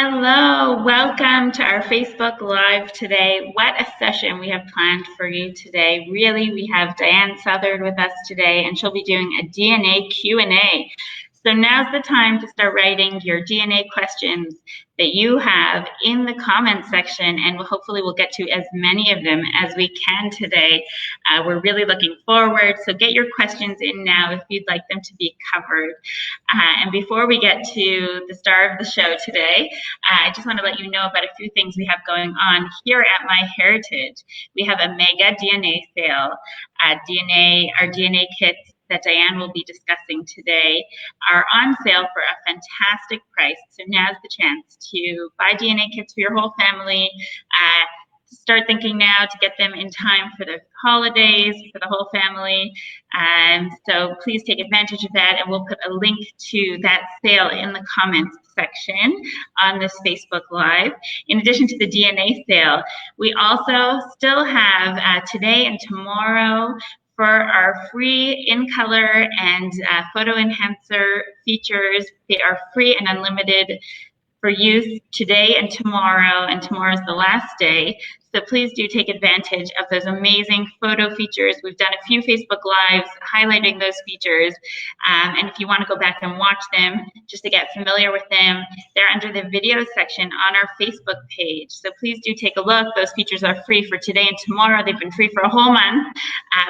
Hello, welcome to our Facebook Live today. What a session we have planned for you today. Really, we have Diahan Southard with us today, and she'll be doing a DNA Q&A. So now's the time to start writing your DNA questions that you have in the comments section, and hopefully we'll get to as many of them as we can today. We're really looking forward, so get your questions in now if you'd like them to be covered. And before we get to the star of the show today, I just want to let you know about a few things we have going on here at MyHeritage. We have a mega DNA sale. Our DNA kits that Diahan will be discussing today are on sale for a fantastic price. So now's the chance to buy DNA kits for your whole family. Start thinking now to get them in time for the holidays for the whole family. So please take advantage of that, and we'll put a link to that sale in the comments section on this Facebook Live. In addition to the DNA sale, we also still have today and tomorrow for our free in color and photo enhancer features. They are free and unlimited for use today and tomorrow's the last day. So please do take advantage of those amazing photo features. We've done a few Facebook Lives highlighting those features. And if you want to go back and watch them, just to get familiar with them, they're under the video section on our Facebook page. So please do take a look. Those features are free for today and tomorrow. They've been free for a whole month.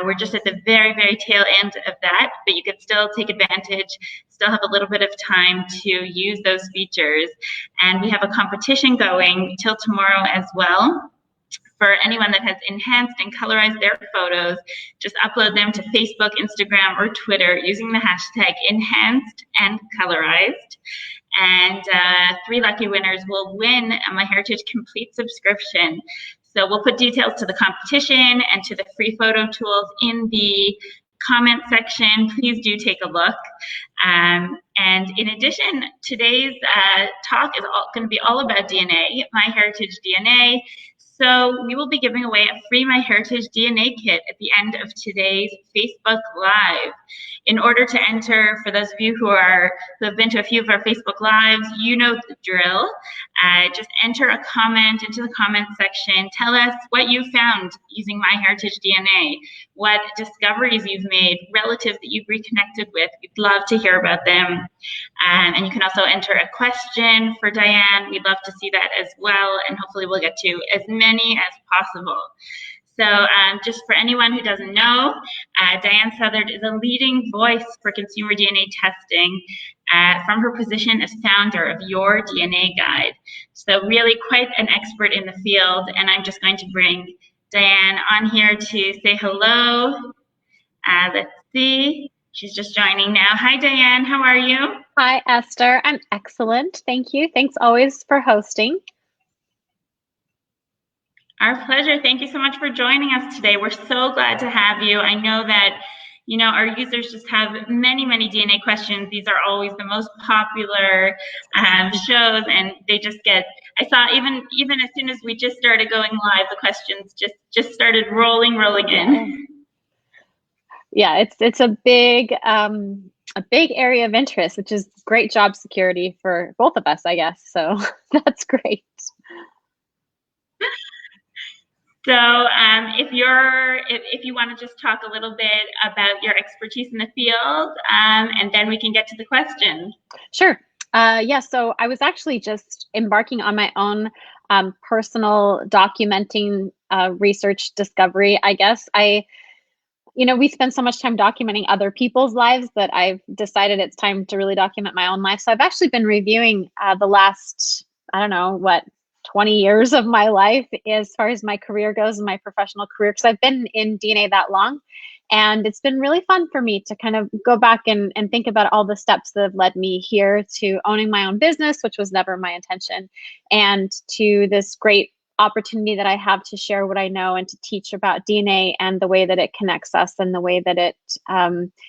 We're just at the very, very tail end of that, but you can still take advantage, still have a little bit of time to use those features. And we have a competition going till tomorrow as well. For anyone that has enhanced and colorized their photos, just upload them to Facebook, Instagram, or Twitter using the hashtag enhanced and colorized. And 3 lucky winners will win a MyHeritage Complete subscription. So we'll put details to the competition and to the free photo tools in the comment section. Please do take a look. And in addition, today's talk is going to be all about DNA, MyHeritage DNA. So we will be giving away a free MyHeritage DNA kit at the end of today's Facebook Live. In order to enter, for those of you who have been to a few of our Facebook Lives, you know the drill. Just enter a comment into the comment section. Tell us what you found using MyHeritage DNA, what discoveries you've made, relatives that you've reconnected with. We'd love to hear about them. And you can also enter a question for Diahan. We'd love to see that as well, and hopefully we'll get to as many as possible. So just for anyone who doesn't know, Diahan Southard is a leading voice for consumer DNA testing from her position as founder of Your DNA Guide. So really quite an expert in the field, and I'm just going to bring Diahan on here to say hello. Let's see, she's just joining now. Hi, Diahan, how are you? Hi, Esther. I'm excellent. Thank you. Thanks always for hosting. Our pleasure. Thank you so much for joining us today. We're so glad to have you. I know that, you know, our users just have many, many DNA questions. These are always the most popular shows, and they just get, I saw even as soon as we just started going live, the questions just started rolling in. Yeah, it's a big area of interest, which is great job security for both of us, I guess. So that's great. So if you want to just talk a little bit about your expertise in the field, and then we can get to the questions. Sure. Yeah, so I was actually just embarking on my own personal documenting research discovery, I guess. We spend so much time documenting other people's lives that I've decided it's time to really document my own life. So I've actually been reviewing the last, 20 years of my life as far as my career goes and my professional career, because I've been in DNA that long. And it's been really fun for me to kind of go back and think about all the steps that have led me here to owning my own business, which was never my intention, and to this great opportunity that I have to share what I know and to teach about DNA and the way that it connects us and the way that it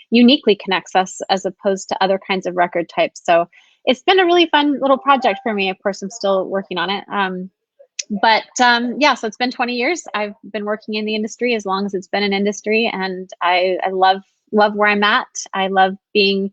uniquely connects us as opposed to other kinds of record types. So it's been a really fun little project for me. Of course, I'm still working on it. Yeah, so it's been 20 years. I've been working in the industry as long as it's been an industry, and I love where I'm at. I love being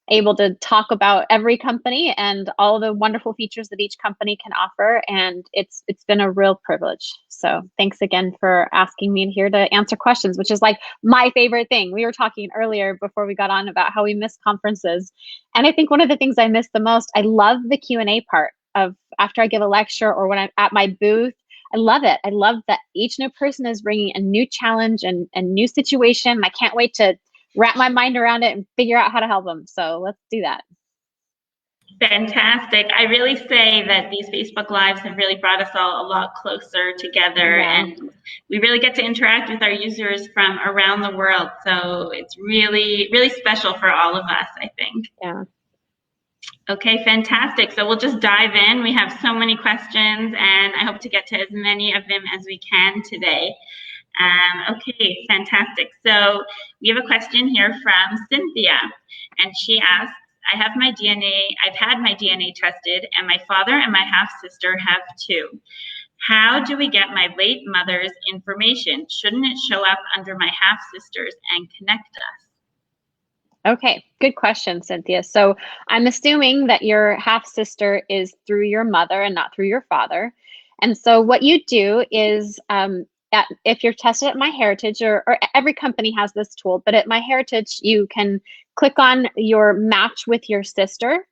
able to talk about every company and all the wonderful features that each company can offer. And it's been a real privilege. So thanks again for asking me here to answer questions, which is like my favorite thing. We were talking earlier before we got on about how we miss conferences. And I think one of the things I miss the most, I love the Q&A part of after I give a lecture or when I'm at my booth. I love it. I love that each new person is bringing a new challenge and a new situation. I can't wait to wrap my mind around it and figure out how to help them. So let's do that. Fantastic. I really say that these Facebook Lives have really brought us all a lot closer together, and we really get to interact with our users from around the world. So it's really, really special for all of us, I think. Yeah. Okay, fantastic. So we'll just dive in. We have so many questions, and I hope to get to as many of them as we can today. Okay, fantastic. So we have a question here from Cynthia, and she asks, I've had my DNA tested, and my father and my half-sister have too. How do we get my late mother's information? Shouldn't it show up under my half-sisters and connect us? Okay, good question, Cynthia. So I'm assuming that your half-sister is through your mother and not through your father. And so what you do is, if you're tested at MyHeritage, or every company has this tool, but at MyHeritage, you can click on your match with your sister.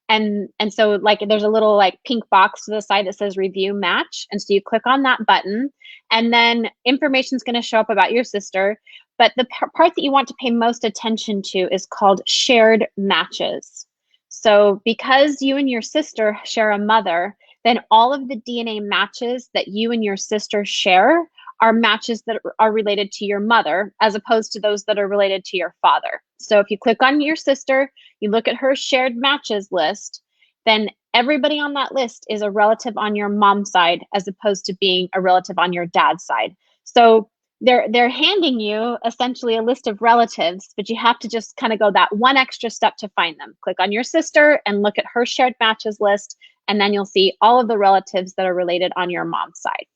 And so like there's a little like pink box to the side that says review match. And so you click on that button, and then information is going to show up about your sister. But the part that you want to pay most attention to is called shared matches. So because you and your sister share a mother, then all of the DNA matches that you and your sister share are matches that are related to your mother, as opposed to those that are related to your father. So if you click on your sister, you look at her shared matches list, then everybody on that list is a relative on your mom's side, as opposed to being a relative on your dad's side. So they're handing you essentially a list of relatives, but you have to just kind of go that one extra step to find them. Click on your sister and look at her shared matches list, and then you'll see all of the relatives that are related on your mom's side.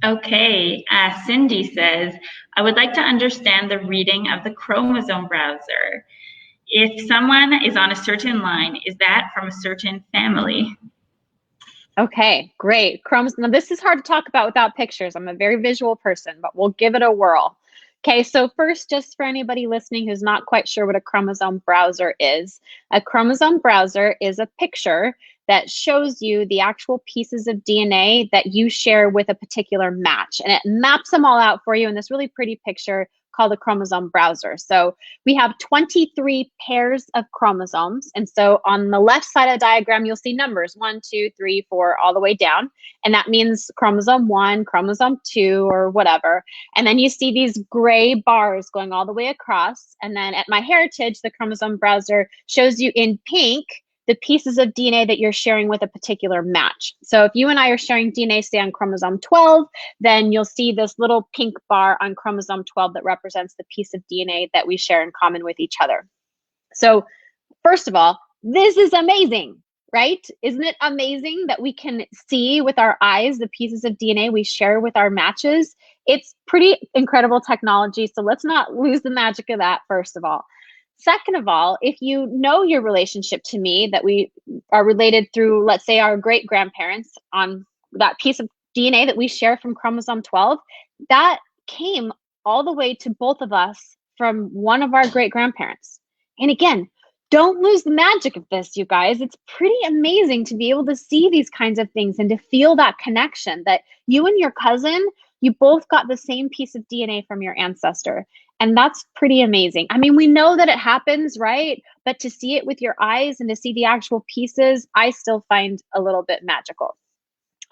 Okay, Cindy says, I would like to understand the reading of the chromosome browser. If someone is on a certain line, is that from a certain family? Okay, great. Chromosome. Now this is hard to talk about without pictures. I'm a very visual person, but we'll give it a whirl. Okay, so first, just for anybody listening who's not quite sure what a chromosome browser is, a chromosome browser is a picture that shows you the actual pieces of DNA that you share with a particular match. And it maps them all out for you in this really pretty picture called a chromosome browser. So we have 23 pairs of chromosomes. And so on the left side of the diagram, you'll see numbers 1, 2, 3, 4, all the way down. And that means chromosome 1, chromosome 2, or whatever. And then you see these gray bars going all the way across. And then at MyHeritage, the chromosome browser shows you in pink the pieces of DNA that you're sharing with a particular match. So if you and I are sharing DNA, say on chromosome 12, then you'll see this little pink bar on chromosome 12 that represents the piece of DNA that we share in common with each other. So first of all, this is amazing, right? Isn't it amazing that we can see with our eyes the pieces of DNA we share with our matches? It's pretty incredible technology, so let's not lose the magic of that, first of all. Second of all, if you know your relationship to me, that we are related through, let's say, our great-grandparents on that piece of DNA that we share from chromosome 12, that came all the way to both of us from one of our great-grandparents. And again, don't lose the magic of this, you guys. It's pretty amazing to be able to see these kinds of things and to feel that connection that you and your cousin, you both got the same piece of DNA from your ancestor. And that's pretty amazing. I mean, we know that it happens, right? But to see it with your eyes and to see the actual pieces, I still find a little bit magical.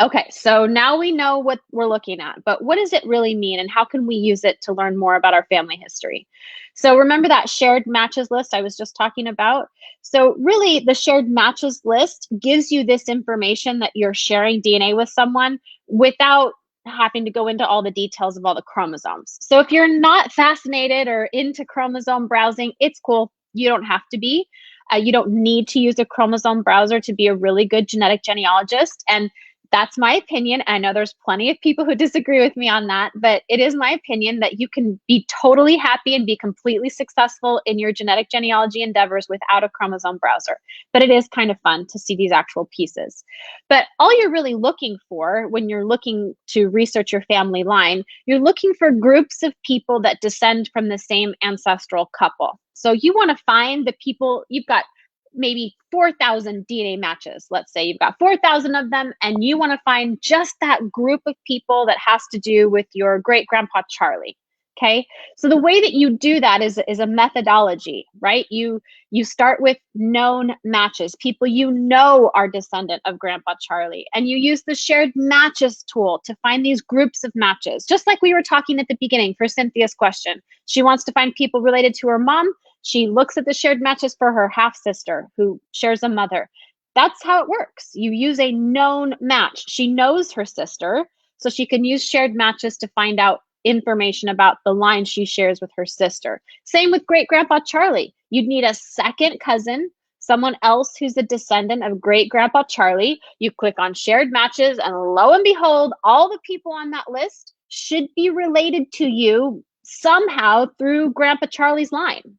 Okay, so now we know what we're looking at, but what does it really mean and how can we use it to learn more about our family history? So remember that shared matches list I was just talking about? So really the shared matches list gives you this information that you're sharing DNA with someone without having to go into all the details of all the chromosomes. So if you're not fascinated or into chromosome browsing, it's cool. You don't have to be. You don't need to use a chromosome browser to be a really good genetic genealogist. And That's my opinion. I know there's plenty of people who disagree with me on that, but it is my opinion that you can be totally happy and be completely successful in your genetic genealogy endeavors without a chromosome browser. But it is kind of fun to see these actual pieces. But all you're really looking for when you're looking to research your family line, you're looking for groups of people that descend from the same ancestral couple. So you want to find the people, you've got maybe 4,000 DNA matches. Let's say you've got 4,000 of them, and you want to find just that group of people that has to do with your great grandpa Charlie. Okay, so the way that you do that is a methodology, right? You start with known matches, people you know are descendant of Grandpa Charlie, and you use the shared matches tool to find these groups of matches. Just like we were talking at the beginning for Cynthia's question, she wants to find people related to her mom. She looks at the shared matches for her half sister who shares a mother. That's how it works. You use a known match. She knows her sister, so she can use shared matches to find out information about the line she shares with her sister. Same with great grandpa Charlie. You'd need a second cousin, someone else who's a descendant of great grandpa Charlie. You click on shared matches, and lo and behold, all the people on that list should be related to you somehow through Grandpa Charlie's line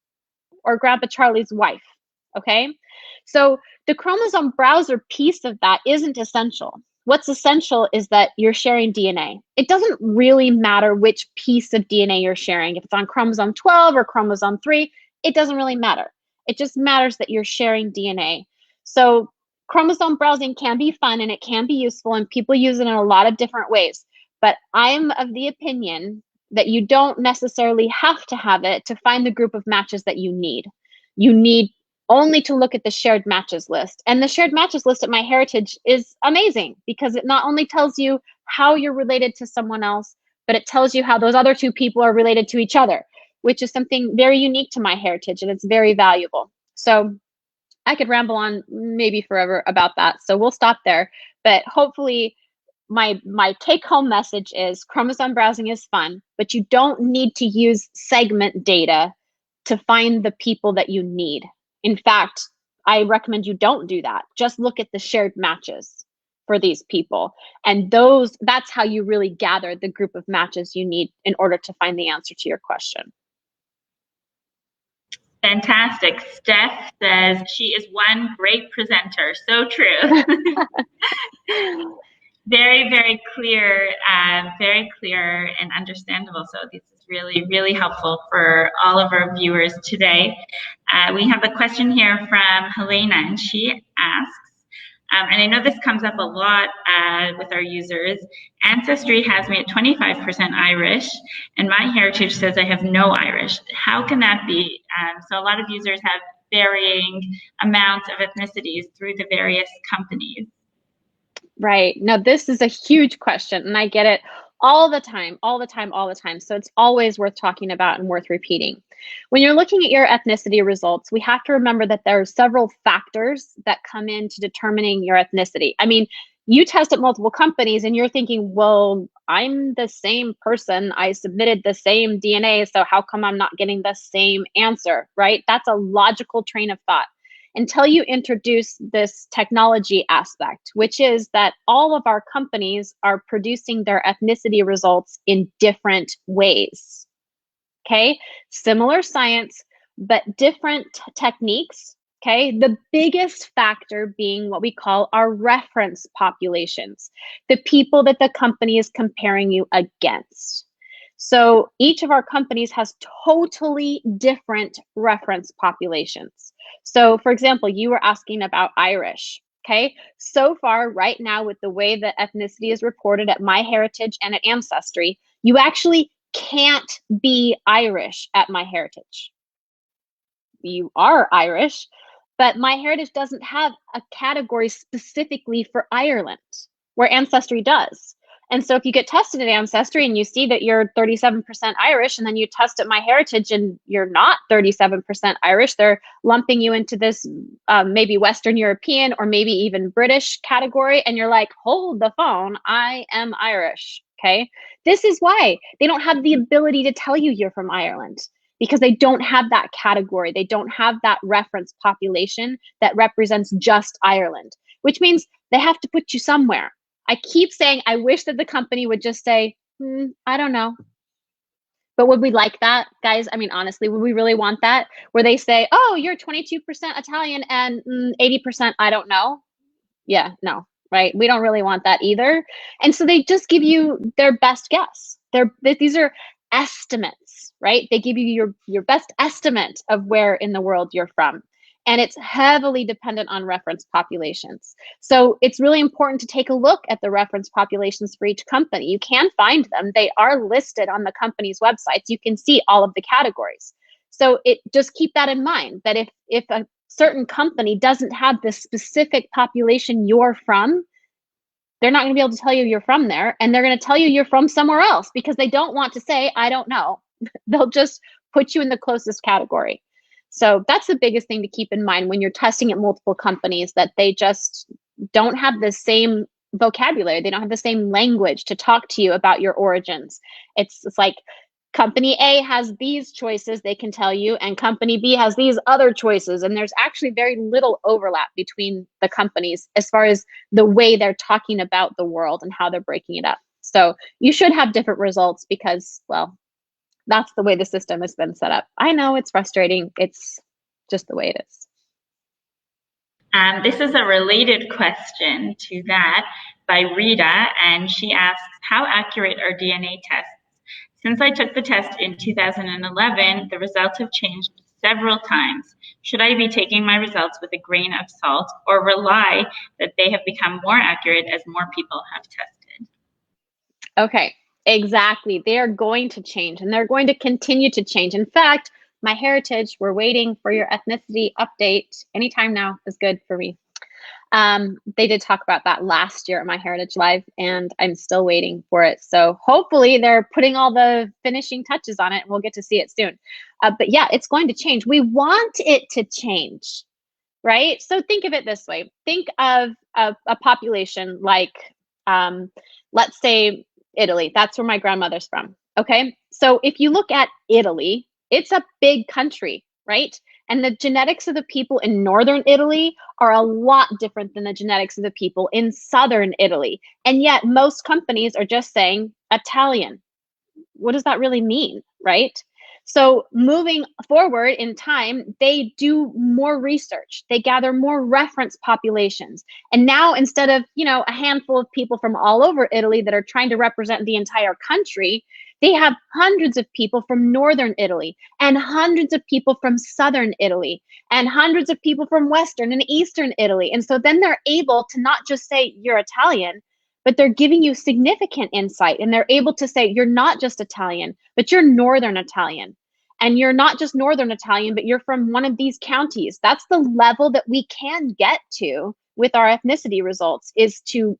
or Grandpa Charlie's wife. Okay, so the chromosome browser piece of that isn't essential. What's essential is that you're sharing DNA. It doesn't really matter which piece of DNA you're sharing. If it's on chromosome 12 or chromosome 3, it doesn't really matter. It just matters that you're sharing DNA. So chromosome browsing can be fun and it can be useful, and people use it in a lot of different ways. But I'm of the opinion that you don't necessarily have to have it to find the group of matches that you need. You need only to look at the shared matches list. And the shared matches list at MyHeritage is amazing because it not only tells you how you're related to someone else, but it tells you how those other two people are related to each other, which is something very unique to MyHeritage, and it's very valuable. So I could ramble on maybe forever about that. So we'll stop there. But hopefully my take home message is chromosome browsing is fun, but you don't need to use segment data to find the people that you need. In fact, I recommend you don't do that. Just look at the shared matches for these people. And that's how you really gather the group of matches you need in order to find the answer to your question. Fantastic. Steph says she is one great presenter. So true. Very, very clear and understandable. So this is really, really helpful for all of our viewers today. We have a question here from Helena, and she asks, and I know this comes up a lot with our users, Ancestry has me at 25% Irish, and MyHeritage says I have no Irish. How can that be? So a lot of users have varying amounts of ethnicities through the various companies. Right. Now, this is a huge question, and I get it all the time. So it's always worth talking about and worth repeating. When you're looking at your ethnicity results, we have to remember that there are several factors that come into determining your ethnicity. I mean, you test at multiple companies and you're thinking, well, I'm the same person. I submitted the same DNA, so how come I'm not getting the same answer, right? That's a logical train of thought until you introduce this technology aspect, which is that all of our companies are producing their ethnicity results in different ways. Okay, similar science, but different techniques. Okay, the biggest factor being what we call our reference populations, the people that the company is comparing you against. So each of our companies has totally different reference populations. So for example, you were asking about Irish. Okay, so far right now with the way that ethnicity is reported at MyHeritage and at Ancestry, you actually can't be Irish at MyHeritage. You are Irish, but MyHeritage doesn't have a category specifically for Ireland, where Ancestry does. And so if you get tested at Ancestry and you see that you're 37% Irish, and then you test at MyHeritage and you're not 37% Irish, they're lumping you into this maybe Western European or maybe even British category, and you're like, hold the phone, I am Irish, okay? This is why they don't have the ability to tell you you're from Ireland, because they don't have that category. They don't have that reference population that represents just Ireland, which means they have to put you somewhere. I keep saying, I wish that the company would just say, I don't know. But would we like that, guys? I mean, honestly, would we really want that? Where they say, oh, you're 22% Italian and 80% I don't know? Yeah, no, right? We don't really want that either. And so they just give you their best guess. These are estimates, right? They give you your best estimate of where in the world you're from. And it's heavily dependent on reference populations. So it's really important to take a look at the reference populations for each company. You can find them. They are listed on the company's websites. You can see all of the categories. So just keep that in mind, that if a certain company doesn't have the specific population you're from, they're not going to be able to tell you you're from there, and they're going to tell you you're from somewhere else because they don't want to say, I don't know. They'll just put you in the closest category. So that's the biggest thing to keep in mind when you're testing at multiple companies, that they just don't have the same vocabulary. They don't have the same language to talk to you about your origins. It's like, company A has these choices, they can tell you, and company B has these other choices. And there's actually very little overlap between the companies as far as the way they're talking about the world and how they're breaking it up. So you should have different results because, well, that's the way the system has been set up. I know it's frustrating. It's just the way it is. This is a related question to that by Rita, and she asks, how accurate are DNA tests? Since I took the test in 2011, the results have changed several times. Should I be taking my results with a grain of salt or rely that they have become more accurate as more people have tested? Okay, exactly. They are going to change, and they're going to continue to change. In fact, MyHeritage, we're waiting for your ethnicity update. Anytime now is good for me. They did talk about that last year at MyHeritage Live, and I'm still waiting for it. So hopefully they're putting all the finishing touches on it, and we'll get to see it soon. But yeah, it's going to change. We want it to change, right? So think of it this way. Think of a population like, let's say, Italy. That's where my grandmother's from. Okay. So if you look at Italy, it's a big country, right? And the genetics of the people in northern Italy are a lot different than the genetics of the people in southern Italy. And yet most companies are just saying Italian. What does that really mean, right? So moving forward in time, they do more research. They gather more reference populations. And now instead of, a handful of people from all over Italy that are trying to represent the entire country, they have hundreds of people from northern Italy and hundreds of people from southern Italy and hundreds of people from western and eastern Italy. And so then they're able to not just say you're Italian, but they're giving you significant insight, and they're able to say you're not just Italian, but you're Northern Italian. And you're not just Northern Italian, but you're from one of these counties. That's the level that we can get to with our ethnicity results, is to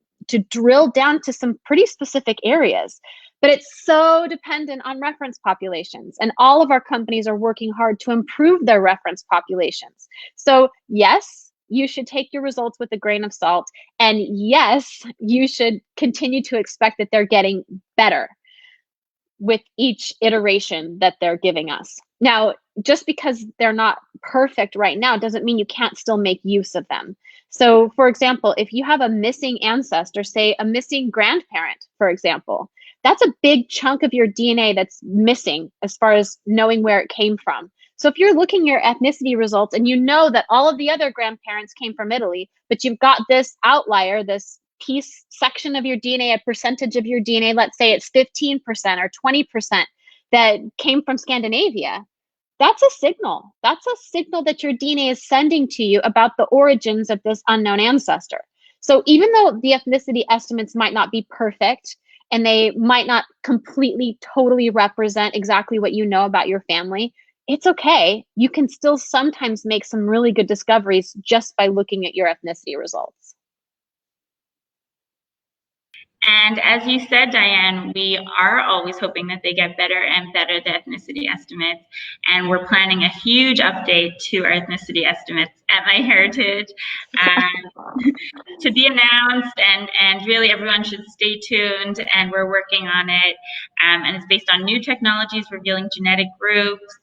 drill down to some pretty specific areas. But it's so dependent on reference populations, and all of our companies are working hard to improve their reference populations. So yes, you should take your results with a grain of salt. And yes, you should continue to expect that they're getting better with each iteration that they're giving us. Now, just because they're not perfect right now doesn't mean you can't still make use of them. So for example, if you have a missing ancestor, say a missing grandparent, for example, that's a big chunk of your DNA that's missing as far as knowing where it came from. So if you're looking at your ethnicity results and you know that all of the other grandparents came from Italy, but you've got this outlier, this section of your DNA, a percentage of your DNA, let's say it's 15% or 20% that came from Scandinavia, that's a signal. That's a signal that your DNA is sending to you about the origins of this unknown ancestor. So even though the ethnicity estimates might not be perfect, and they might not completely, totally represent exactly what you know about your family, it's okay. You can still sometimes make some really good discoveries just by looking at your ethnicity results. And as you said, Diane, we are always hoping that they get better and better, the ethnicity estimates. And we're planning a huge update to our ethnicity estimates at MyHeritage to be announced. And really everyone should stay tuned, and we're working on it. And it's based on new technologies revealing genetic groups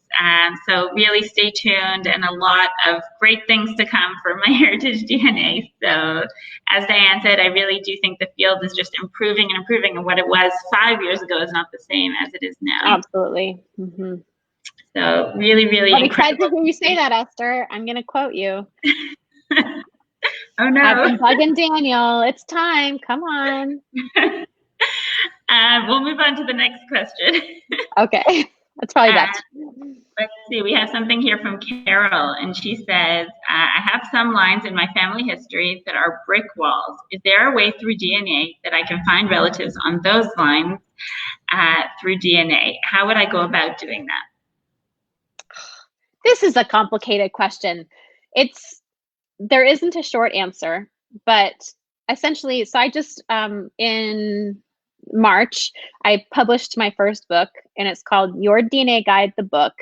So really stay tuned, and a lot of great things to come for MyHeritage DNA. So as Diane said, I really do think the field is just improving and improving, and what it was 5 years ago is not the same as it is now. Absolutely. Mm-hmm. So really, really I'm incredible. excited to hear you say that, Esther. I'm going to quote you. Oh no. I've been bugging Daniel. It's time. Come on. We'll move on to the next question. Okay. That's probably best. Let's see, we have something here from Carol, and she says, I have some lines in my family history that are brick walls. Is there a way through DNA that I can find relatives on those lines through DNA? How would I go about doing that? This is a complicated question. There isn't a short answer, but essentially, so I just, in March, I published my first book, and it's called Your DNA Guide, the book.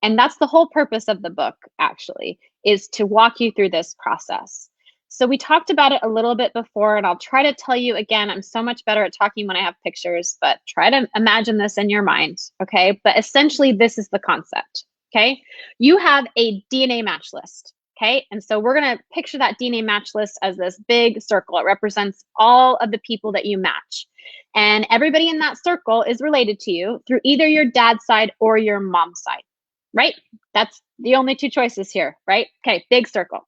And that's the whole purpose of the book, actually, is to walk you through this process. So we talked about it a little bit before, and I'll try to tell you again. I'm so much better at talking when I have pictures, but try to imagine this in your mind, okay? But essentially, this is the concept, okay? You have a DNA match list. Okay, and so we're going to picture that DNA match list as this big circle. It represents all of the people that you match. And everybody in that circle is related to you through either your dad's side or your mom's side, right? That's the only two choices here, right? Okay, big circle.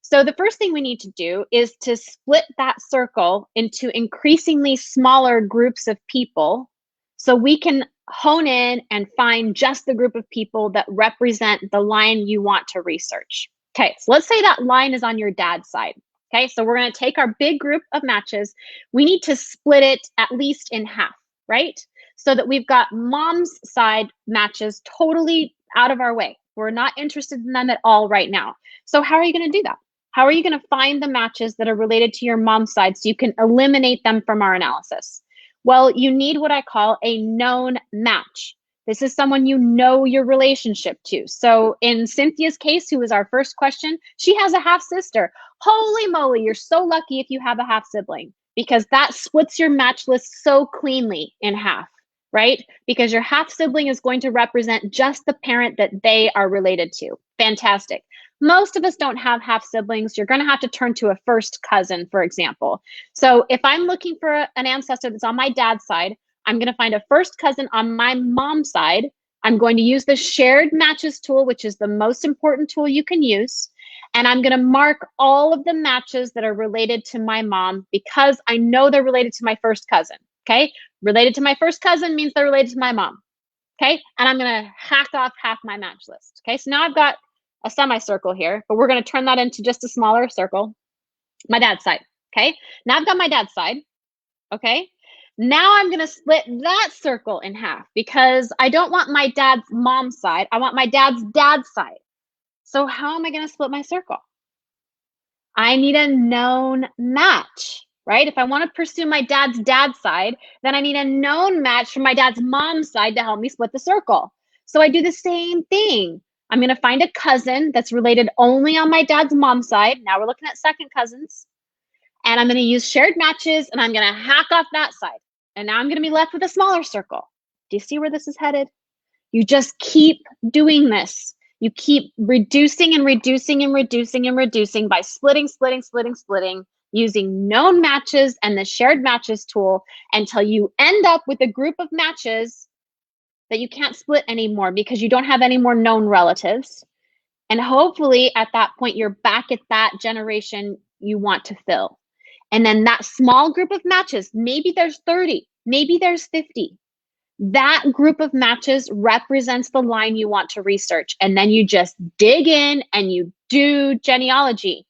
So the first thing we need to do is to split that circle into increasingly smaller groups of people so we can hone in and find just the group of people that represent the line you want to research. Okay, so let's say that line is on your dad's side. Okay, so we're going to take our big group of matches. We need to split it at least in half, right? So that we've got mom's side matches totally out of our way. We're not interested in them at all right now. So how are you going to do that? How are you going to find the matches that are related to your mom's side so you can eliminate them from our analysis? Well, you need what I call a known match. This is someone you know your relationship to. So in Cynthia's case, who was our first question, she has a half sister. Holy moly, you're so lucky if you have a half sibling, because that splits your match list so cleanly in half, right? Because your half sibling is going to represent just the parent that they are related to. Fantastic. Most of us don't have half siblings. You're going to have to turn to a first cousin, for example. So if I'm looking for an ancestor that's on my dad's side, I'm going to find a first cousin on my mom's side. I'm going to use the shared matches tool, which is the most important tool you can use. And I'm going to mark all of the matches that are related to my mom because I know they're related to my first cousin. Okay. Related to my first cousin means they're related to my mom. Okay. And I'm going to hack off half my match list. Okay. So now I've got a semicircle here, but we're going to turn that into just a smaller circle. My dad's side. Okay. Now I've got my dad's side. Okay. Now I'm going to split that circle in half because I don't want my dad's mom's side. I want my dad's side. So how am I going to split my circle? I need a known match, right? If I want to pursue my dad's side, then I need a known match from my dad's mom's side to help me split the circle. So I do the same thing. I'm going to find a cousin that's related only on my dad's mom's side. Now we're looking at second cousins. And I'm going to use shared matches, and I'm going to hack off that side. And now I'm going to be left with a smaller circle. Do you see where this is headed? You just keep doing this. You keep reducing and reducing and reducing and reducing by splitting, using known matches and the shared matches tool until you end up with a group of matches that you can't split anymore because you don't have any more known relatives. And hopefully at that point, you're back at that generation you want to fill. And then that small group of matches, maybe there's 30, maybe there's 50. That group of matches represents the line you want to research. And then you just dig in and you do genealogy.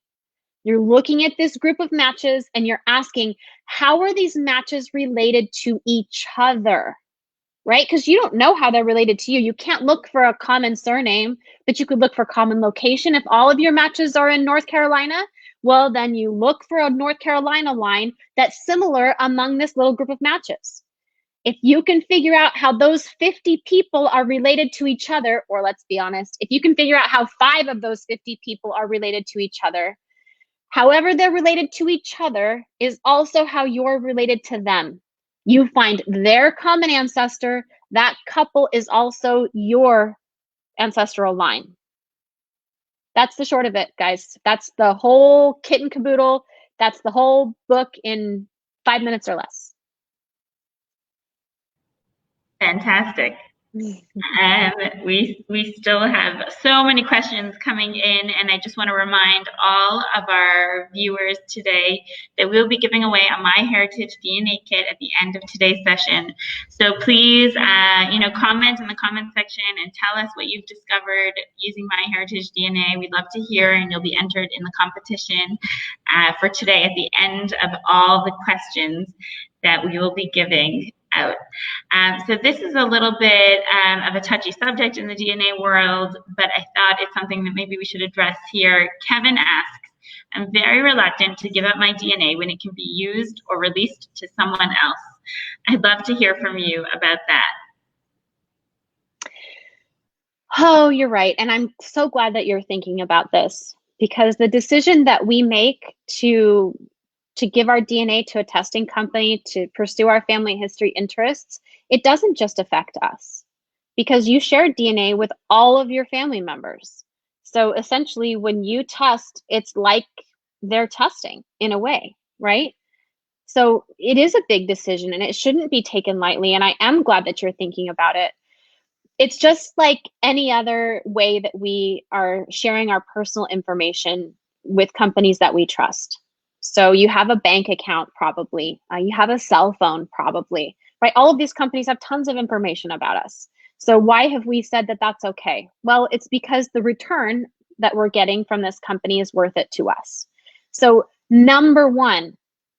You're looking at this group of matches and you're asking, how are these matches related to each other? Right? Because you don't know how they're related to you. You can't look for a common surname, but you could look for common location. If all of your matches are in North Carolina, well, then you look for a North Carolina line that's similar among this little group of matches. If you can figure out how those 50 people are related to each other, or let's be honest, if you can figure out how 5 of those 50 people are related to each other, however they're related to each other is also how you're related to them. You find their common ancestor, that couple is also your ancestral line. That's the short of it, guys. That's the whole kit and caboodle. That's the whole book in 5 minutes or less. Fantastic. We still have so many questions coming in, and I just want to remind all of our viewers today that we'll be giving away a MyHeritage DNA kit at the end of today's session. So please, comment in the comment section and tell us what you've discovered using MyHeritage DNA. We'd love to hear, and you'll be entered in the competition for today at the end of all the questions that we will be giving out. So this is a little bit of a touchy subject in the DNA world, but I thought it's something that maybe we should address here. Kevin asks, I'm very reluctant to give up my DNA when it can be used or released to someone else. I'd love to hear from you about that. Oh, you're right. And I'm so glad that you're thinking about this, because the decision that we make to give our DNA to a testing company to pursue our family history interests, it doesn't just affect us, because you share DNA with all of your family members. So essentially, when you test, it's like they're testing in a way, right? So it is a big decision and it shouldn't be taken lightly. And I am glad that you're thinking about it. It's just like any other way that we are sharing our personal information with companies that we trust. So you have a bank account, probably. You have a cell phone, probably, right? All of these companies have tons of information about us. So why have we said that that's okay? Well, it's because the return that we're getting from this company is worth it to us. So number one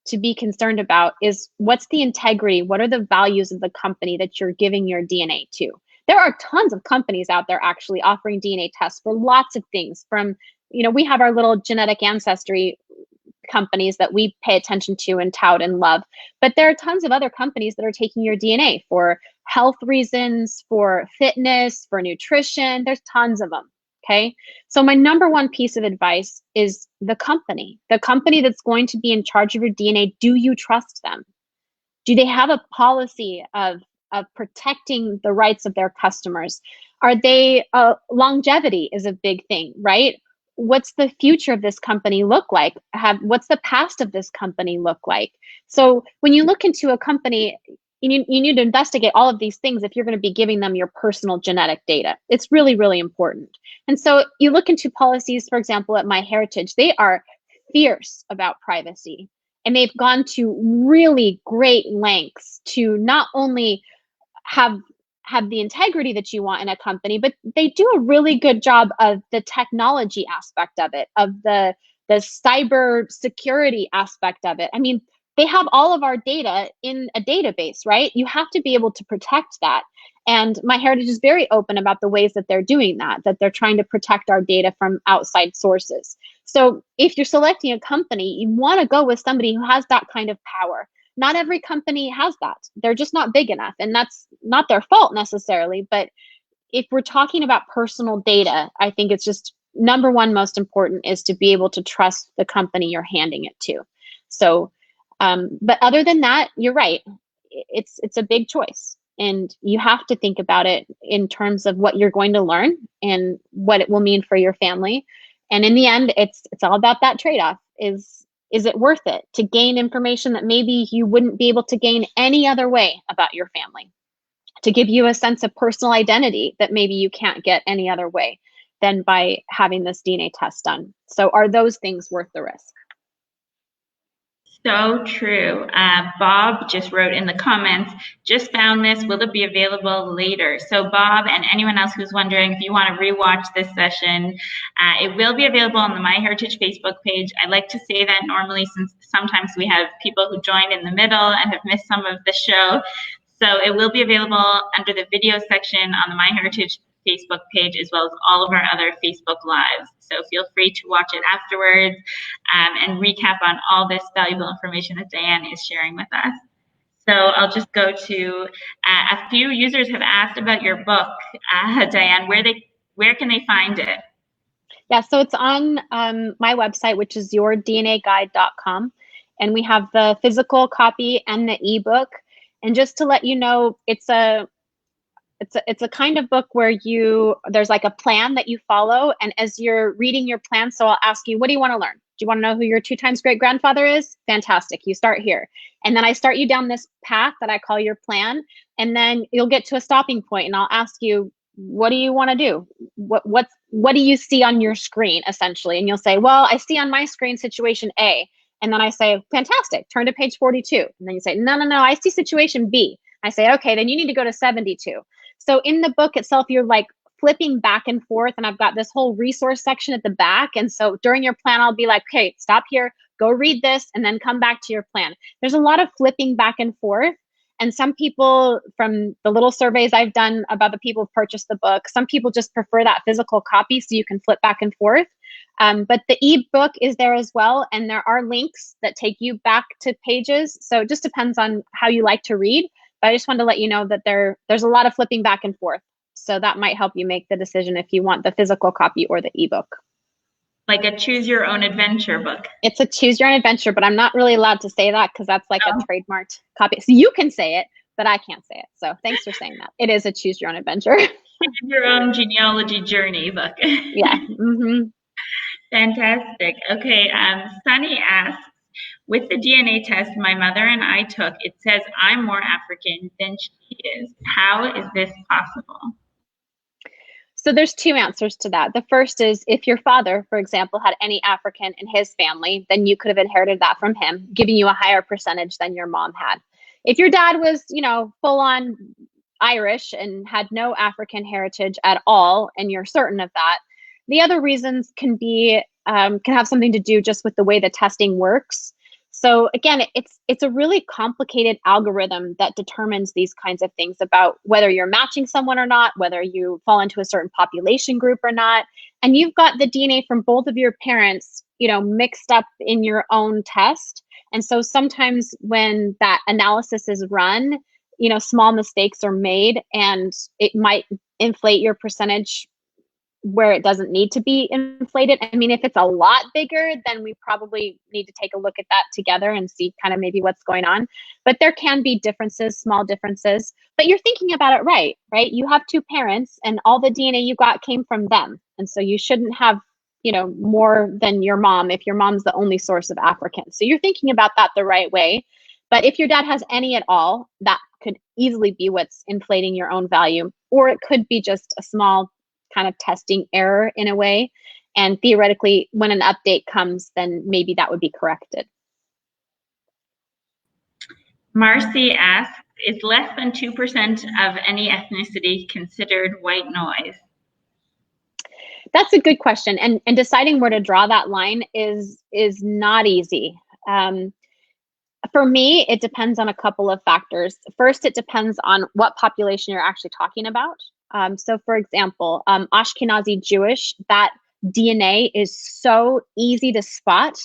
to be concerned about is, what's the integrity? What are the values of the company that you're giving your DNA to? There are tons of companies out there actually offering DNA tests for lots of things. From, we have our little genetic ancestry companies that we pay attention to and tout and love. But there are tons of other companies that are taking your DNA for health reasons, for fitness, for nutrition. There's tons of them. Okay. So my number one piece of advice is the company that's going to be in charge of your DNA. Do you trust them? Do they have a policy of protecting the rights of their customers? Are they, longevity is a big thing, right? What's the future of this company look like? What's the past of this company look like? So when you look into a company, you need to investigate all of these things if you're going to be giving them your personal genetic data. It's really, really important. And so you look into policies, for example, at MyHeritage, they are fierce about privacy. And they've gone to really great lengths to not only have the integrity that you want in a company, but they do a really good job of the technology aspect of it, of the cyber security aspect of it. I mean, they have all of our data in a database, right? You have to be able to protect that. And MyHeritage is very open about the ways that they're doing that they're trying to protect our data from outside sources. So if you're selecting a company, you want to go with somebody who has that kind of power. Not every company has that. They're just not big enough, and that's not their fault necessarily. But if we're talking about personal data, I think it's just number one most important is to be able to trust the company you're handing it to. So, but other than that, you're right. It's a big choice, and you have to think about it in terms of what you're going to learn and what it will mean for your family. And in the end, it's all about that trade-off. Is it worth it to gain information that maybe you wouldn't be able to gain any other way about your family? To give you a sense of personal identity that maybe you can't get any other way than by having this DNA test done. So are those things worth the risk? So true. Bob just wrote in the comments, just found this, will it be available later? So Bob and anyone else who's wondering, if you want to rewatch this session, it will be available on the MyHeritage Facebook page. I like to say that normally, since sometimes we have people who join in the middle and have missed some of the show. So it will be available under the video section on the MyHeritage Facebook page, as well as all of our other Facebook Lives. So feel free to watch it afterwards and recap on all this valuable information that Diane is sharing with us. So I'll just go to a few users have asked about your book, Diane. Where can they find it? Yeah, so it's on my website, which is yourdnaguide.com, and we have the physical copy and the ebook. And just to let you know, it's a It's a kind of book where there's like a plan that you follow, and as you're reading your plan, so I'll ask you, what do you want to learn? Do you want to know who your 2 times great grandfather is? Fantastic. You start here. And then I start you down this path that I call your plan. And then you'll get to a stopping point and I'll ask you, what do you want to do? What do you see on your screen essentially? And you'll say, well, I see on my screen situation A. And then I say, fantastic, turn to page 42. And then you say, no, I see situation B. I say, okay, then you need to go to 72. So in the book itself, you're like flipping back and forth, and I've got this whole resource section at the back. And so during your plan, I'll be like, okay, stop here, go read this, and then come back to your plan. There's a lot of flipping back and forth. And some people, from the little surveys I've done about the people who've purchased the book, some people just prefer that physical copy so you can flip back and forth. But the ebook is there as well, and there are links that take you back to pages. So it just depends on how you like to read. But I just wanted to let you know that there's a lot of flipping back and forth. So that might help you make the decision if you want the physical copy or the ebook. Like a choose your own adventure book. It's a choose your own adventure, but I'm not really allowed to say that because that's like a trademarked copy. So you can say it, but I can't say it. So thanks for saying that. It is a choose your own adventure. Your own genealogy journey book. Yeah. Mm-hmm. Fantastic. Okay. Sunny asks, with the DNA test my mother and I took, it says I'm more African than she is. How is this possible? So there's 2 answers to that. The first is if your father, for example, had any African in his family, then you could have inherited that from him, giving you a higher percentage than your mom had. If your dad was, full on Irish and had no African heritage at all, and you're certain of that, the other reasons can have something to do just with the way the testing works. So again, it's a really complicated algorithm that determines these kinds of things about whether you're matching someone or not, whether you fall into a certain population group or not. And you've got the DNA from both of your parents, mixed up in your own test. And so sometimes when that analysis is run, small mistakes are made and it might inflate your percentage where it doesn't need to be inflated. I mean, if it's a lot bigger, then we probably need to take a look at that together and see kind of maybe what's going on. But there can be differences, small differences, but you're thinking about it right? You have 2 parents and all the DNA you got came from them. And so you shouldn't have, more than your mom if your mom's the only source of African. So you're thinking about that the right way. But if your dad has any at all, that could easily be what's inflating your own value, or it could be just a small kind of testing error in a way. And theoretically, when an update comes, then maybe that would be corrected. Marcy asks, is less than 2% of any ethnicity considered white noise? That's a good question. And deciding where to draw that line is not easy. For me, it depends on a couple of factors. First, it depends on what population you're actually talking about. So for example, Ashkenazi Jewish, that DNA is so easy to spot.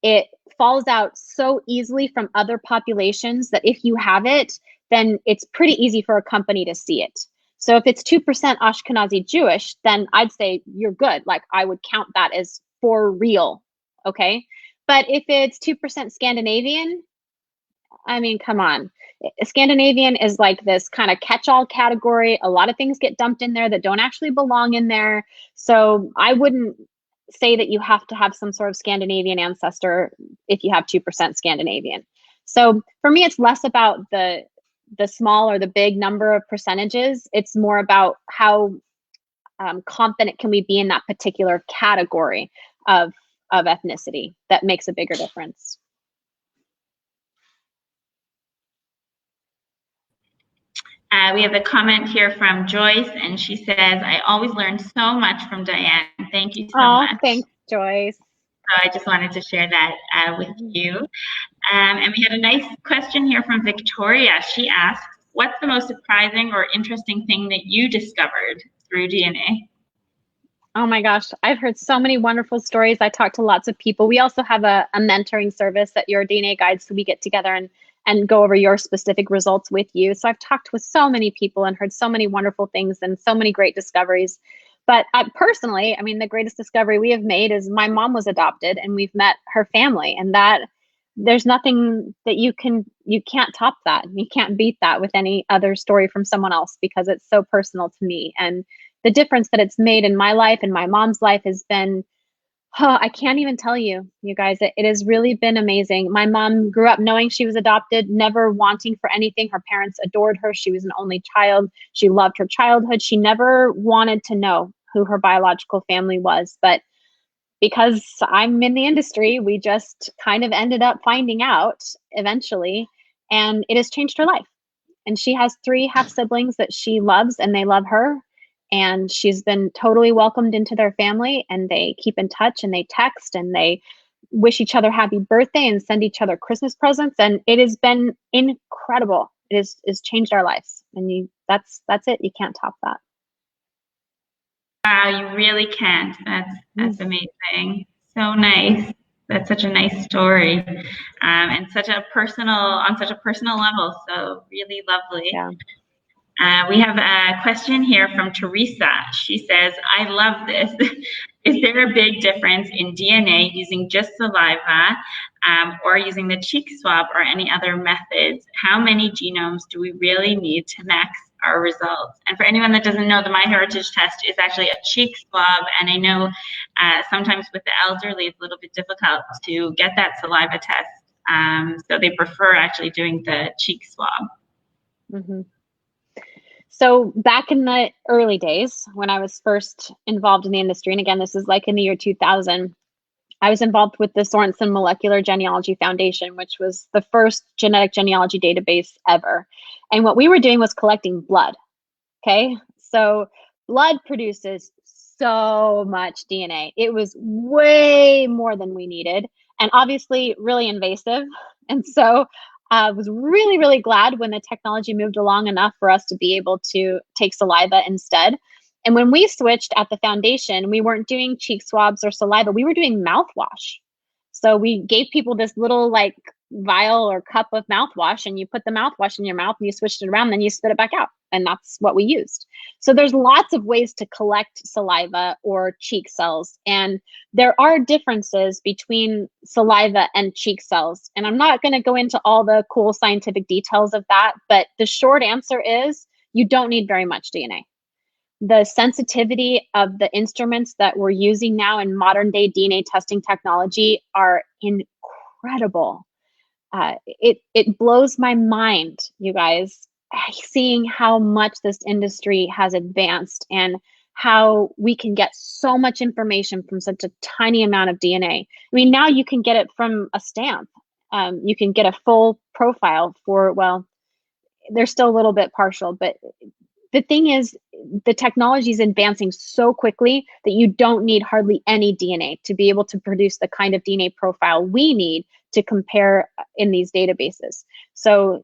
It falls out so easily from other populations that if you have it, then it's pretty easy for a company to see it. So if it's 2% Ashkenazi Jewish, then I'd say you're good. Like I would count that as for real, okay? But if it's 2% Scandinavian, I mean, come on. Scandinavian is like this kind of catch-all category. A lot of things get dumped in there that don't actually belong in there. So I wouldn't say that you have to have some sort of Scandinavian ancestor if you have 2% Scandinavian. So for me, it's less about the small or the big number of percentages. It's more about how confident can we be in that particular category of ethnicity that makes a bigger difference. We have a comment here from Joyce, and she says, I always learn so much from Diane. Thank you so much. Thanks, Joyce. So I just wanted to share that with you. And we had a nice question here from Victoria. She asks, what's the most surprising or interesting thing that you discovered through DNA? Oh my gosh, I've heard so many wonderful stories. I talked to lots of people. We also have a mentoring service at Your DNA Guide, so we get together and go over your specific results with you. So I've talked with so many people and heard so many wonderful things and so many great discoveries. But personally, I mean, the greatest discovery we have made is my mom was adopted and we've met her family. And that there's nothing that you can't top that. You can't beat that with any other story from someone else, because it's so personal to me. And the difference that it's made in my life and my mom's life has been, I can't even tell you, you guys, it has really been amazing. My mom grew up knowing she was adopted, never wanting for anything. Her parents adored her. She was an only child. She loved her childhood. She never wanted to know who her biological family was. But because I'm in the industry, we just kind of ended up finding out eventually, and it has changed her life. And she has 3 half siblings that she loves, and they love her. And she's been totally welcomed into their family, and they keep in touch, and they text, and they wish each other happy birthday and send each other Christmas presents. And it has been incredible. It's changed our lives. And that's it. You can't top that. Wow, you really can't. That's amazing. So nice. That's such a nice story, and on such a personal level. So really lovely. Yeah. We have a question here from Teresa. She says, "I love this. Is there a big difference in DNA using just saliva, or using the cheek swab or any other methods? How many genomes do we really need to max our results?" And for anyone that doesn't know, the MyHeritage test is actually a cheek swab. And I know sometimes with the elderly, it's a little bit difficult to get that saliva test. So they prefer actually doing the cheek swab. Mm-hmm. So back in the early days, when I was first involved in the industry, and again, this is like in the year 2000, I was involved with the Sorensen Molecular Genealogy Foundation, which was the first genetic genealogy database ever. And what we were doing was collecting blood. Okay. So blood produces so much DNA. It was way more than we needed, and obviously really invasive. And so I was really, really glad when the technology moved along enough for us to be able to take saliva instead. And when we switched at the foundation, we weren't doing cheek swabs or saliva, we were doing mouthwash. So we gave people this little like vial or cup of mouthwash, and you put the mouthwash in your mouth and you switched it around, then you spit it back out. And that's what we used. So there's lots of ways to collect saliva or cheek cells. And there are differences between saliva and cheek cells. And I'm not going to go into all the cool scientific details of that, but the short answer is you don't need very much DNA. The sensitivity of the instruments that we're using now in modern day DNA testing technology are incredible. It blows my mind, you guys, seeing how much this industry has advanced and how we can get so much information from such a tiny amount of DNA. I mean, now you can get it from a stamp. You can get a full profile for, well, they're still a little bit partial, but the thing is, the technology is advancing so quickly that you don't need hardly any DNA to be able to produce the kind of DNA profile we need to compare in these databases. So,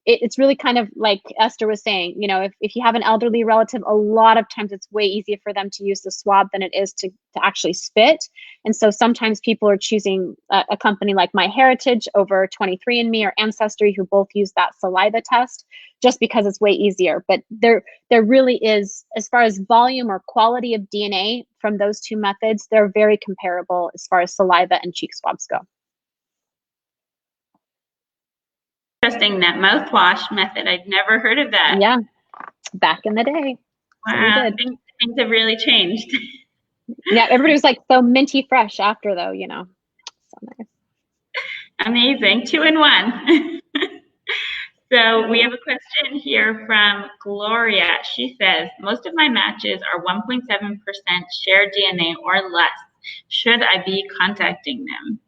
it's really kind of like Esther was saying, if you have an elderly relative, a lot of times it's way easier for them to use the swab than it is to actually spit. And so sometimes people are choosing a company like MyHeritage over 23andMe or Ancestry, who both use that saliva test, just because it's way easier. But there really is, as far as volume or quality of DNA from those two methods, they're very comparable as far as saliva and cheek swabs go. Interesting, that mouthwash method. I'd never heard of that. Yeah, back in the day. Wow, so things have really changed. Yeah, everybody was like so minty fresh after, though, So nice. Amazing, 2 in 1. So we have a question here from Gloria. She says, most of my matches are 1.7% shared DNA or less. Should I be contacting them?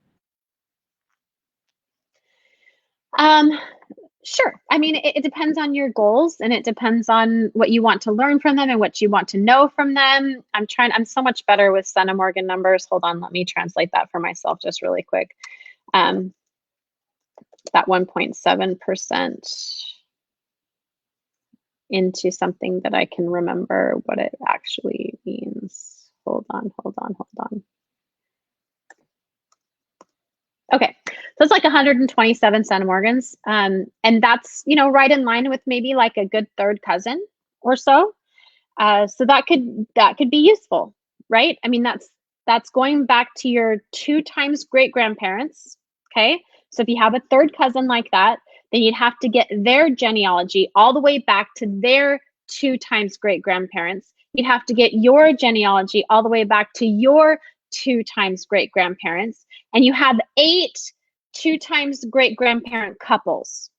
Sure. I mean, it depends on your goals, and it depends on what you want to learn from them and what you want to know from them. I'm so much better with centimorgan numbers. Hold on, let me translate that for myself just really quick. That 1.7% into something that I can remember what it actually means. Hold on. Okay, so it's like 127 centimorgans, and that's right in line with maybe like a good third cousin or so. So that could be useful, right? I mean, that's going back to your 2 times great grandparents Okay, so if you have a third cousin like that, then you'd have to get their genealogy all the way back to their 2 times great grandparents. You'd have to get your genealogy all the way back to your 2 times great grandparents. And you have 8 2 times great grandparent couples.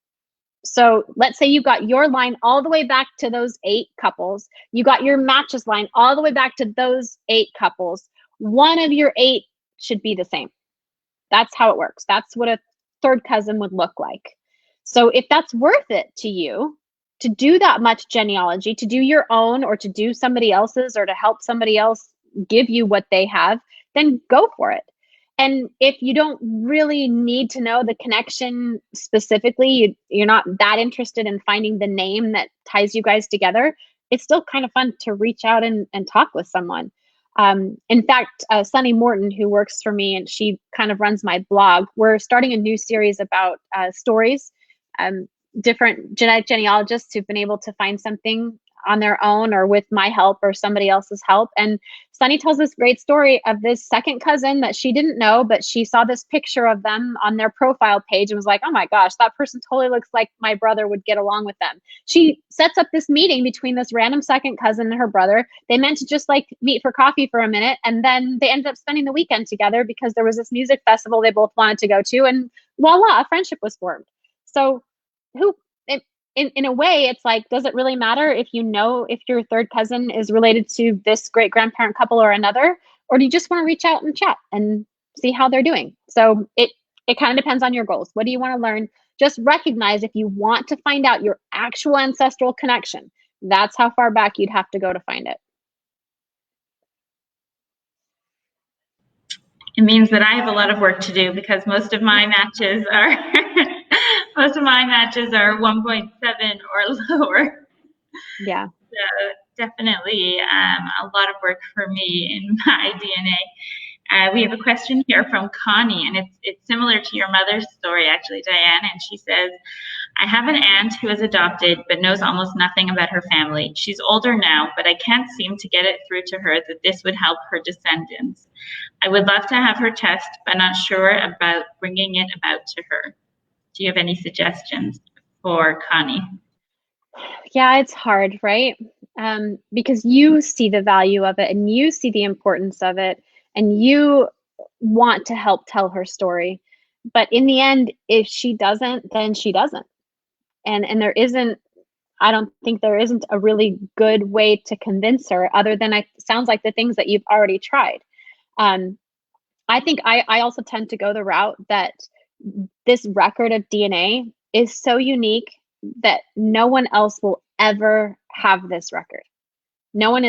So let's say you got your line all the way back to those 8 couples. You got your matches line all the way back to those 8 couples. One of your 8 should be the same. That's how it works. That's what a third cousin would look like. So if that's worth it to you to do that much genealogy, to do your own or to do somebody else's or to help somebody else give you what they have, then go for it. And if you don't really need to know the connection specifically, you're not that interested in finding the name that ties you guys together, it's still kind of fun to reach out and talk with someone. In fact, Sunny Morton, who works for me and she kind of runs my blog, we're starting a new series about stories, different genetic genealogists who've been able to find something on their own or with my help or somebody else's help. And Sunny tells this great story of this second cousin that she didn't know, but she saw this picture of them on their profile page and was like, oh my gosh, that person totally looks like my brother would get along with them. She sets up this meeting between this random second cousin and her brother. They meant to just like meet for coffee for a minute. And then they ended up spending the weekend together because there was this music festival they both wanted to go to. And voila, a friendship was formed. So in a way, it's like, does it really matter if you know if your third cousin is related to this great grandparent couple or another, or do you just want to reach out and chat and see how they're doing? So it kind of depends on your goals. What do you want to learn? Just recognize if you want to find out your actual ancestral connection, that's how far back you'd have to go to find it. It means that I have a lot of work to do because most of my matches are most of my matches are 1.7 or lower. Yeah. So definitely a lot of work for me in my DNA. We have a question here from Connie, and it's similar to your mother's story, actually, Diane. And she says, I have an aunt who is adopted but knows almost nothing about her family. She's older now, but I can't seem to get it through to her that this would help her descendants. I would love to have her test, but not sure about bringing it about to her. Do you have any suggestions for Connie? Yeah, it's hard, right? Because you see the value of it and you see the importance of it and you want to help tell her story. But in the end, if she doesn't, then she doesn't. And there isn't, I don't think there isn't a really good way to convince her other than it sounds like the things that you've already tried. I think I also tend to go the route that this record of DNA is so unique that no one else will ever have this record. No one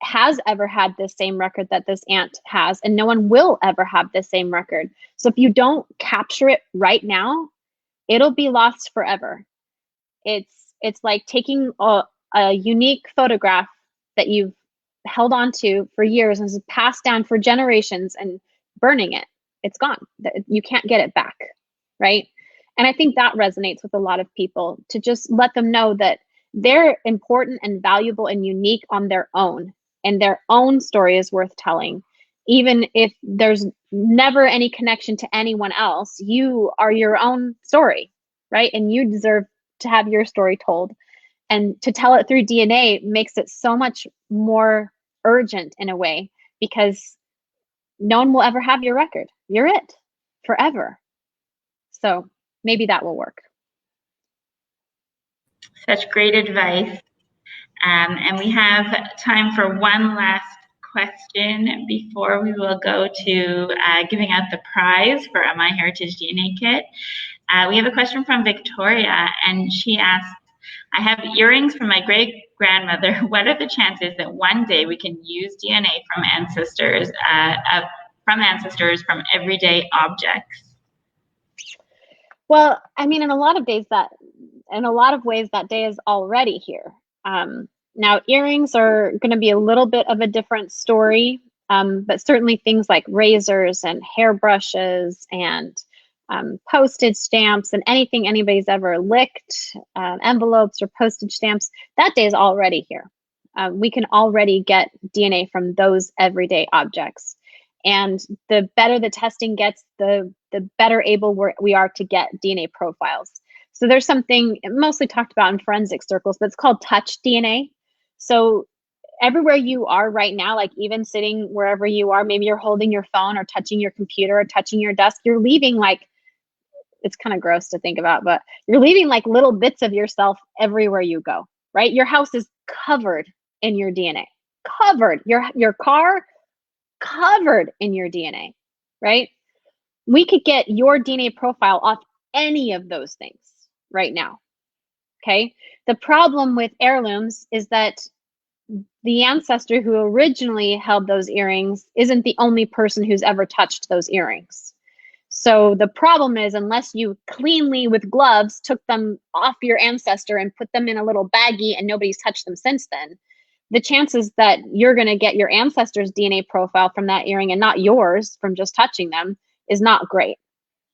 has ever had the same record that this aunt has, and no one will ever have the same record. So if you don't capture it right now, it'll be lost forever. It's like taking a unique photograph that you've held on to for years and is passed down for generations and burning it. It's gone. You can't get it back, right? And I think that resonates with a lot of people, to just let them know that they're important and valuable and unique on their own, and their own story is worth telling. Even if there's never any connection to anyone else, you are your own story, right? And you deserve to have your story told. And to tell it through DNA makes it so much more urgent in a way, because no one will ever have your record. You're it forever. So maybe that will work. Such great advice. And we have time for one last question before we will go to giving out the prize for a MyHeritage DNA kit. We have a question from Victoria, and she asks, I have earrings from my great-grandmother. What are the chances that one day we can use DNA from ancestors from everyday objects? Well, I mean, in a lot of ways that day is already here. Now, earrings are going to be a little bit of a different story, but certainly things like razors and hairbrushes and postage stamps and anything anybody's ever licked, envelopes or postage stamps, that day is already here. We can already get DNA from those everyday objects. And the better the testing gets, the better able we are to get DNA profiles. So there's something mostly talked about in forensic circles, but it's called touch DNA. So everywhere you are right now, like even sitting wherever you are, maybe you're holding your phone or touching your computer or touching your desk, you're leaving like, it's kind of gross to think about, but you're leaving like little bits of yourself everywhere you go, right? Your house is covered in your DNA, covered. Your car, covered in your DNA, right? We could get your DNA profile off any of those things right now, okay? The problem with heirlooms is that the ancestor who originally held those earrings isn't the only person who's ever touched those earrings. So the problem is, unless you cleanly with gloves took them off your ancestor and put them in a little baggie and nobody's touched them since then, the chances that you're going to get your ancestor's DNA profile from that earring and not yours from just touching them is not great.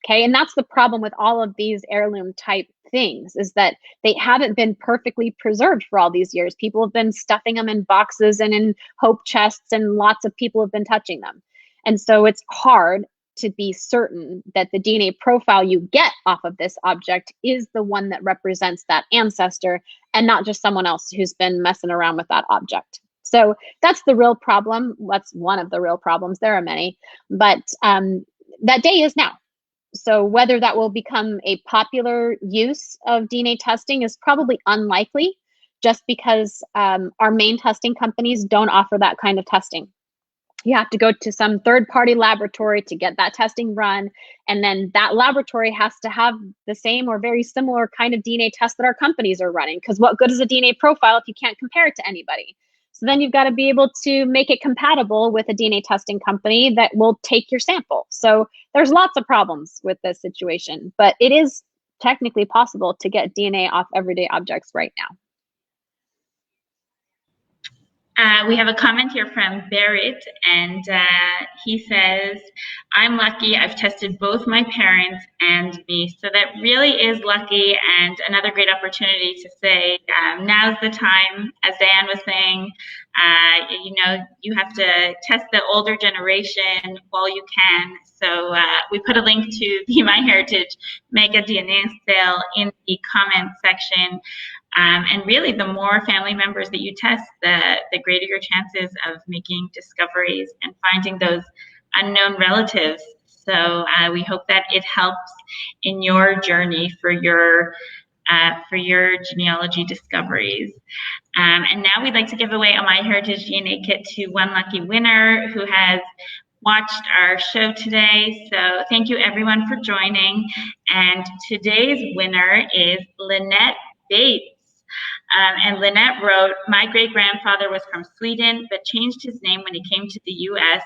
Okay, and that's the problem with all of these heirloom type things, is that they haven't been perfectly preserved for all these years. People have been stuffing them in boxes and in hope chests, and lots of people have been touching them. And so it's hard to be certain that the DNA profile you get off of this object is the one that represents that ancestor and not just someone else who's been messing around with that object. So that's the real problem. That's one of the real problems. There are many, but that day is now. So whether that will become a popular use of DNA testing is probably unlikely, just because our main testing companies don't offer that kind of testing. You have to go to some third-party laboratory to get that testing run, and then that laboratory has to have the same or very similar kind of DNA test that our companies are running, because what good is a DNA profile if you can't compare it to anybody? So then you've got to be able to make it compatible with a DNA testing company that will take your sample. So there's lots of problems with this situation, but it is technically possible to get DNA off everyday objects right now. We have a comment here from Barrett, and he says, I'm lucky I've tested both my parents and me. So that really is lucky, and another great opportunity to say, now's the time. As Diane was saying, you have to test the older generation while you can. So we put a link to the MyHeritage Mega DNA sale in the comments section. And really, the more family members that you test, the greater your chances of making discoveries and finding those unknown relatives. So we hope that it helps in your journey for your genealogy discoveries. And now we'd like to give away a MyHeritage DNA kit to one lucky winner who has watched our show today. So thank you everyone for joining. And today's winner is Lynette Bates. And Lynette wrote, my great-grandfather was from Sweden, but changed his name when he came to the U.S.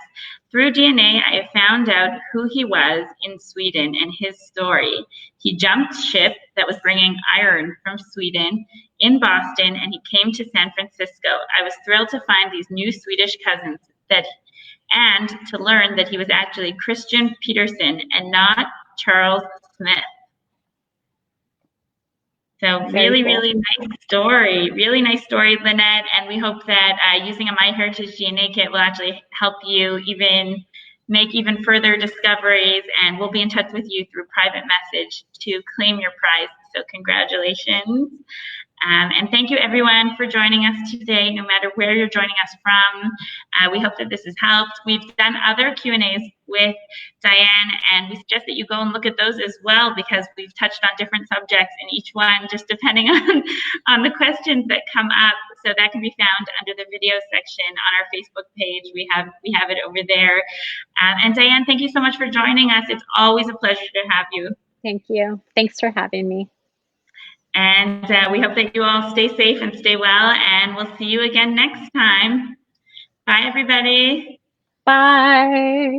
Through DNA, I have found out who he was in Sweden and his story. He jumped ship that was bringing iron from Sweden in Boston, and he came to San Francisco. I was thrilled to find these new Swedish cousins and to learn that he was actually Christian Peterson and not Charles Smith. So really, really nice story. Really nice story, Lynette. And we hope that using a MyHeritage DNA kit will actually help you make even further discoveries. And we'll be in touch with you through private message to claim your prize. So congratulations. And thank you everyone for joining us today, no matter where you're joining us from. We hope that this has helped. We've done other Q&As with Diane, and we suggest that you go and look at those as well, because we've touched on different subjects in each one, just depending on the questions that come up. So that can be found under the video section on our Facebook page. We have it over there. And Diane, thank you so much for joining us. It's always a pleasure to have you. Thank you. Thanks for having me. And we hope that you all stay safe and stay well, and we'll see you again next time. Bye, everybody. Bye.